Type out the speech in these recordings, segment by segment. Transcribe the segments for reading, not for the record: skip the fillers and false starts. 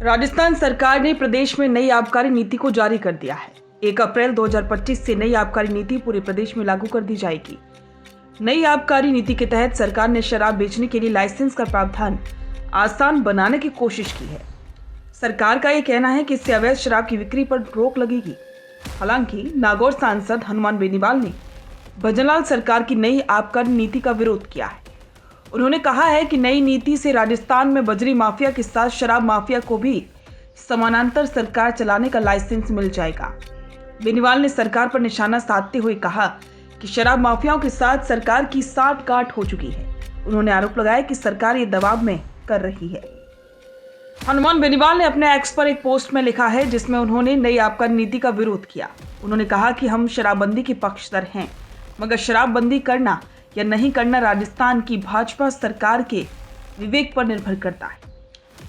राजस्थान सरकार ने प्रदेश में नई आबकारी नीति को जारी कर दिया है। 1 अप्रैल 2025 से नई आबकारी नीति पूरे प्रदेश में लागू कर दी जाएगी। नई आबकारी नीति के तहत सरकार ने शराब बेचने के लिए लाइसेंस का प्रावधान आसान बनाने की कोशिश की है। सरकार का ये कहना है कि इससे अवैध शराब की बिक्री पर रोक लगेगी। हालांकि नागौर सांसद हनुमान बेनीवाल ने भजनलाल सरकार की नई आबकारी नीति का विरोध किया है। उन्होंने कहा है कि नई नीति से राजस्थान में बजरी माफिया के साथ शराब माफिया को भी समानांतर सरकार चलाने का लाइसेंस मिल जाएगा। बेनीवाल ने सरकार पर निशाना साधते हुए कहा कि शराब माफियाओं के साथ सरकार की साठगांठ हो चुकी है। उन्होंने आरोप लगाया कि सरकार ये दबाव में कर रही है। हनुमान बेनीवाल ने अपने एक्स पर एक पोस्ट में लिखा है जिसमें उन्होंने नई आबकारी नीति का विरोध किया। उन्होंने कहा कि हम शराबबंदी के पक्षधर हैं, मगर शराबबंदी करना या नहीं करना राजस्थान की भाजपा सरकार के विवेक पर निर्भर करता है।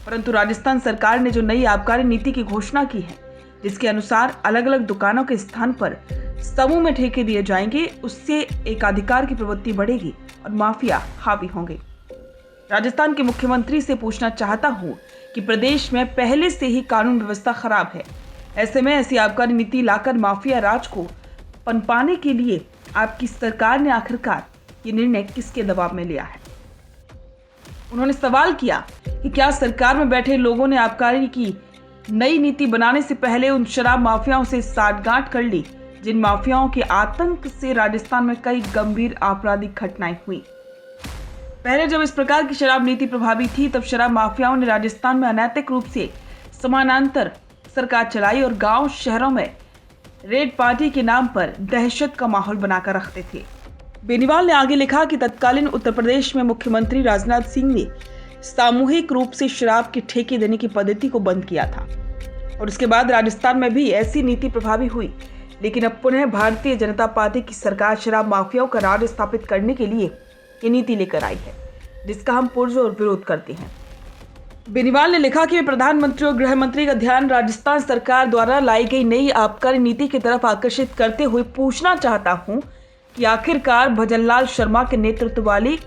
परंतु राजस्थान सरकार ने जो नई आबकारी नीति की घोषणा की है, जिसके अनुसार अलग अलग दुकानों के स्थान पर समूह में ठेके दिए जाएंगे, उससे एकाधिकार की प्रवृत्ति बढ़ेगी और माफिया हावी होंगे। राजस्थान के मुख्यमंत्री से पूछना चाहता हूं कि प्रदेश में पहले से ही कानून व्यवस्था खराब है, ऐसे में ऐसी आबकारी नीति लाकर माफिया राज को पनपाने के लिए आपकी सरकार ने आखिरकार ये निर्णय किसके दबाव में लिया है। उन्होंने सवाल किया कि क्या सरकार में बैठे लोगों ने आबकारी की नई नीति बनाने से पहले उन शराब माफियाओं से साठगांठ कर ली, जिन माफियाओं के आतंक से राजस्थान में कई गंभीर आपराधिक घटनाएं हुई। पहले जब इस प्रकार की शराब नीति प्रभावी थी, तब शराब माफियाओं ने राजस्थान में अनैतिक रूप से समानांतर सरकार चलाई और गांव शहरों में रेड पार्टी के नाम पर दहशत का माहौल बनाकर रखते थे। बेनीवाल ने आगे लिखा कि तत्कालीन उत्तर प्रदेश में मुख्यमंत्री राजनाथ सिंह ने सामूहिक रूप से शराब के ठेके देने की पद्धति को बंद किया था और उसके बाद राजस्थान में भी ऐसी नीति प्रभावी हुई। लेकिन अब पुनः भारतीय जनता पार्टी की सरकार शराब माफियाओं का राज स्थापित करने के लिए ये नीति लेकर आई है, जिसका हम पुरजोर विरोध करते हैं। बेनीवाल ने लिखा कि मैं प्रधानमंत्री और गृह मंत्री का ध्यान राजस्थान सरकार द्वारा लाई गई नई आबकारी नीति की तरफ आकर्षित करते हुए पूछना चाहता हूं कि आखिरकार भजनलाल शर्मा के नेतृत्व वाली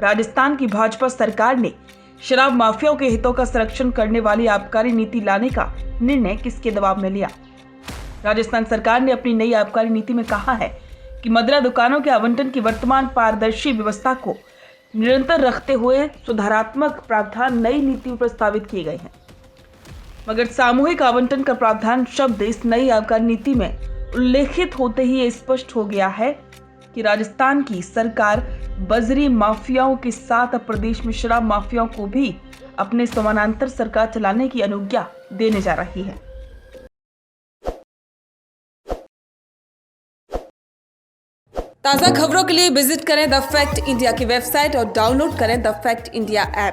राजस्थान की भाजपा सरकार ने शराब माफियाओं के हितों का संरक्षण करने वाली आबकारी नीति लाने का निर्णय किसके दबाव में लिया। राजस्थान सरकार ने अपनी नई आबकारी नीति में कहा है कि मदिरा दुकानों के आवंटन की वर्तमान पारदर्शी व्यवस्था को निरंतर रखते हुए सुधारात्मक प्रावधान नई नीति में प्रस्तावित किए गए हैं, मगर सामूहिक आवंटन का प्रावधान शब्द इस नई आबकारी नीति में उल्लेखित होते ही ये स्पष्ट हो गया है कि राजस्थान की सरकार बजरी माफियाओं के साथ अब प्रदेश में शराब माफियाओं को भी अपने समानांतर सरकार चलाने की अनुज्ञा देने जा रही है। ताज़ा खबरों के लिए विजिट करें द फैक्ट इंडिया की वेबसाइट और डाउनलोड करें द फैक्ट इंडिया ऐप।